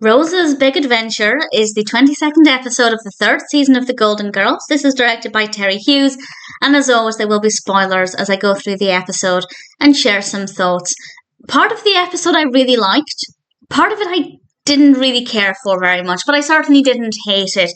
Rose's Big Adventure is the 22nd episode of the third season of The Golden Girls. This is directed by Terry Hughes, and as always, there will be spoilers as I go through the episode and share some thoughts. Part of the episode I really liked, part of it I didn't really care for very much, but I certainly didn't hate it.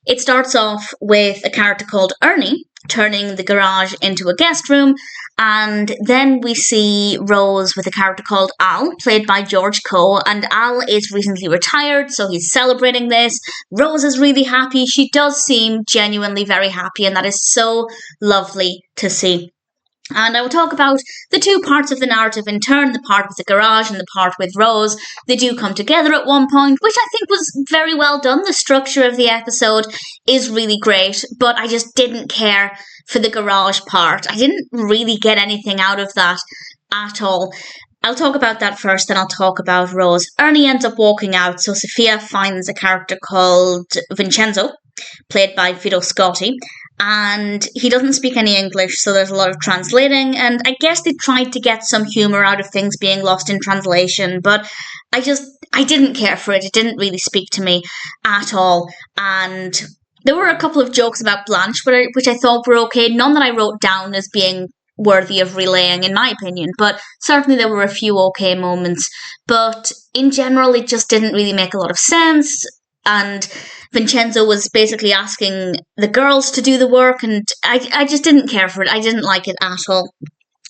It starts off with a character called Ernie turning the garage into a guest room, and then we see Rose with a character called Al, played by George Coe, and Al is recently retired, so he's celebrating this. Rose is really happy. She does seem genuinely very happy, and that is so lovely to see. And I will talk about the two parts of the narrative in turn, the part with the garage and the part with Rose. They do come together at one point, which I think was very well done. The structure of the episode is really great, but I just didn't care for the garage part. I didn't really get anything out of that at all. I'll talk about that first, then I'll talk about Rose. Ernie ends up walking out, so Sophia finds a character called Vincenzo, played by Vito Scotti, and he doesn't speak any English, so there's a lot of translating, and I guess they tried to get some humour out of things being lost in translation, but I didn't care for it. It didn't really speak to me at all, and there were a couple of jokes about Blanche, which I thought were okay, none that I wrote down as being worthy of relaying, in my opinion, but certainly there were a few okay moments, but in general it just didn't really make a lot of sense, and Vincenzo was basically asking the girls to do the work, and I just didn't care for it. I didn't like it at all.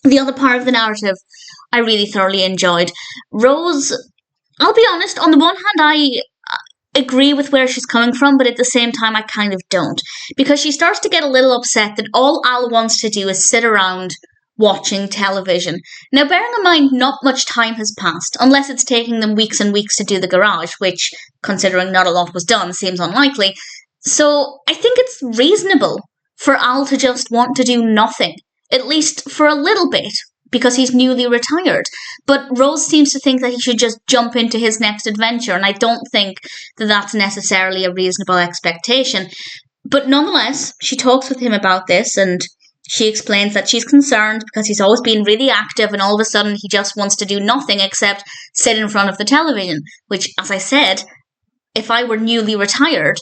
The other part of the narrative I really thoroughly enjoyed. Rose, I'll be honest, on the one hand I agree with where she's coming from, but at the same time I kind of don't. Because she starts to get a little upset that all Al wants to do is sit around watching television. Now, bearing in mind not much time has passed, unless it's taking them weeks and weeks to do the garage, which, considering not a lot was done, seems unlikely. So I think it's reasonable for Al to just want to do nothing, at least for a little bit, because he's newly retired. But Rose seems to think that he should just jump into his next adventure, and I don't think that that's necessarily a reasonable expectation. But nonetheless, she talks with him about this, and she explains that she's concerned because he's always been really active and all of a sudden he just wants to do nothing except sit in front of the television, which, as I said, if I were newly retired,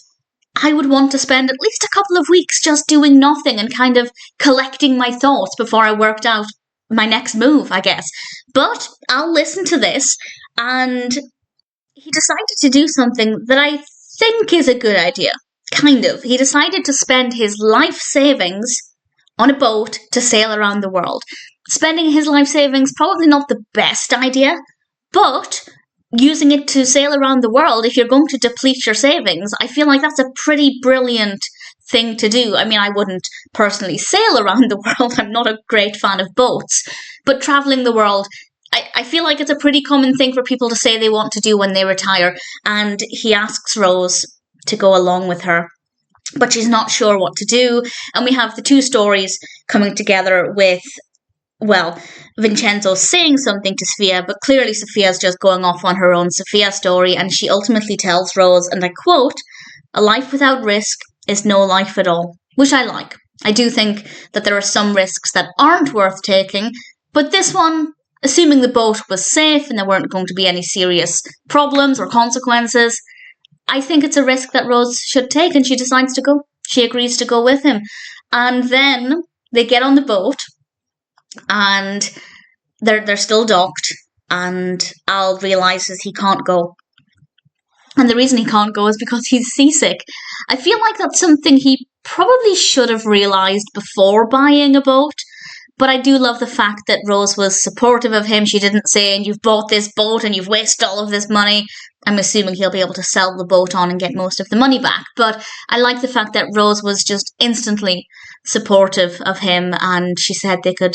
I would want to spend at least a couple of weeks just doing nothing and kind of collecting my thoughts before I worked out my next move, I guess. But I'll listen to this, and he decided to do something that I think is a good idea. Kind of. He decided to spend his life savings on a boat to sail around the world. Spending his life savings, probably not the best idea, but using it to sail around the world, if you're going to deplete your savings, I feel like that's a pretty brilliant thing to do. I mean, I wouldn't personally sail around the world, I'm not a great fan of boats, but travelling the world, I feel like it's a pretty common thing for people to say they want to do when they retire, and he asks Rose to go along with her, but she's not sure what to do, and we have the two stories coming together with, well, Vincenzo saying something to Sophia, but clearly Sophia's just going off on her own Sophia story, and she ultimately tells Rose, and I quote, "A life without risk is no life at all," which I like. I do think that there are some risks that aren't worth taking, but this one, assuming the boat was safe and there weren't going to be any serious problems or consequences, I think it's a risk that Rose should take, and she decides to go. She agrees to go with him. And then they get on the boat, and they're still docked, and Al realises he can't go. And the reason he can't go is because he's seasick. I feel like that's something he probably should have realised before buying a boat, but I do love the fact that Rose was supportive of him. She didn't say, "And you've bought this boat and you've wasted all of this money." I'm assuming he'll be able to sell the boat on and get most of the money back. But I like the fact that Rose was just instantly supportive of him, and she said they could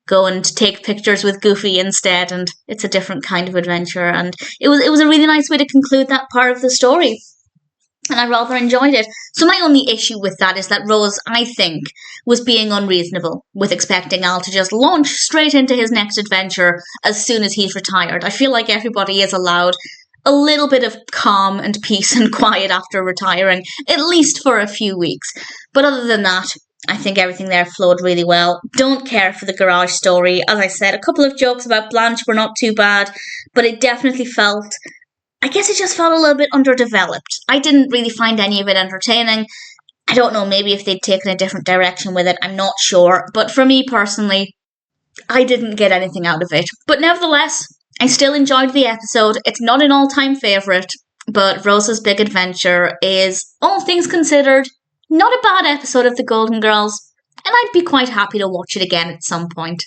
go and take pictures with Goofy instead, and it's a different kind of adventure. And it was a really nice way to conclude that part of the story, and I rather enjoyed it. So my only issue with that is that Rose, I think, was being unreasonable with expecting Al to just launch straight into his next adventure as soon as he's retired. I feel like everybody is allowed a little bit of calm and peace and quiet after retiring, at least for a few weeks. But other than that, I think everything there flowed really well. Don't care for the garage story. As I said, a couple of jokes about Blanche were not too bad, but it definitely felt I guess it just felt a little bit underdeveloped. I didn't really find any of it entertaining. I don't know, maybe if they'd taken a different direction with it, I'm not sure. But for me personally, I didn't get anything out of it. But nevertheless, I still enjoyed the episode. It's not an all-time favourite, but Rosa's Big Adventure is, all things considered, not a bad episode of The Golden Girls, and I'd be quite happy to watch it again at some point.